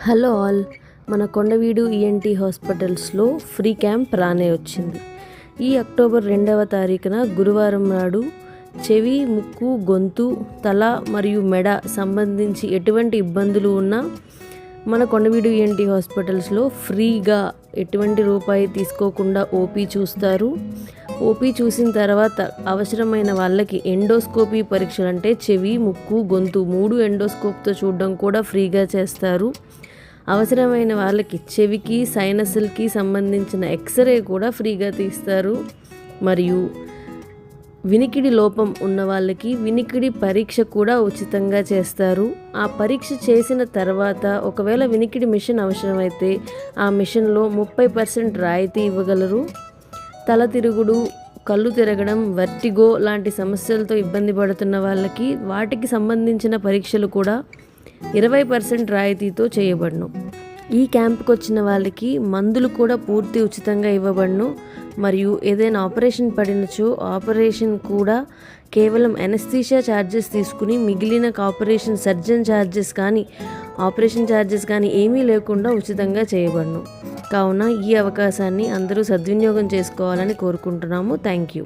Hello all, మన Kondaveedu ENT హాస్పిటల్స్లో free camp రానే వచ్చింది. ఈ అక్టోబర్ 2వ తారీఖున గురువారం నాడు చెవి, ముక్కు, గొంతు, తల మరియు మెడ సంబంధించి ఎటువంటి ఇబ్బందులు ఉన్నా మన కొండవీడు ఈఎన్టీ హాస్పిటల్స్లో ఫ్రీగా ఎటువంటి రూపాయి తీసుకోకుండా ఓపీ చూస్తారు. ఓపీ చూసిన తర్వాత అవసరమైన వాళ్ళకి ఎండోస్కోపీ పరీక్షలు, అంటే చెవి, ముక్కు, గొంతు 3 ఎండోస్కోప్తో చూడడం కూడా ఫ్రీగా చేస్తారు. అవసరమైన వాళ్ళకి చెవికి, సైనస్లకి సంబంధించిన ఎక్స్రే కూడా ఫ్రీగా తీస్తారు. మరియు వినికిడి లోపం ఉన్న వాళ్ళకి వినికిడి పరీక్ష కూడా ఉచితంగా చేస్తారు. ఆ పరీక్ష చేసిన తర్వాత ఒకవేళ వినికిడి మిషన్ అవసరమైతే ఆ మిషన్లో 30% రాయితీ ఇవ్వగలరు. తల తిరుగుడు, కళ్ళు తిరగడం, వర్టిగో లాంటి సమస్యలతో ఇబ్బంది పడుతున్న వాళ్ళకి వాటికి సంబంధించిన పరీక్షలు కూడా 20% రాయితీతో చేయబడును. ఈ క్యాంప్కి వచ్చిన వాళ్ళకి మందులు కూడా పూర్తి ఉచితంగా ఇవ్వబడును. మరియు ఏదైనా ఆపరేషన్ పడినచో ఆపరేషన్ కూడా కేవలం ఎనస్థీషియా ఛార్జెస్ తీసుకుని మిగిలిన ఆపరేషన్ సర్జన్ ఛార్జెస్ కానీ ఆపరేషన్ ఛార్జెస్ కానీ ఏమీ లేకుండా ఉచితంగా చేయబడును. కావున ఈ అవకాశాన్ని అందరూ సద్వినియోగం చేసుకోవాలని కోరుకుంటున్నాము. Thank you.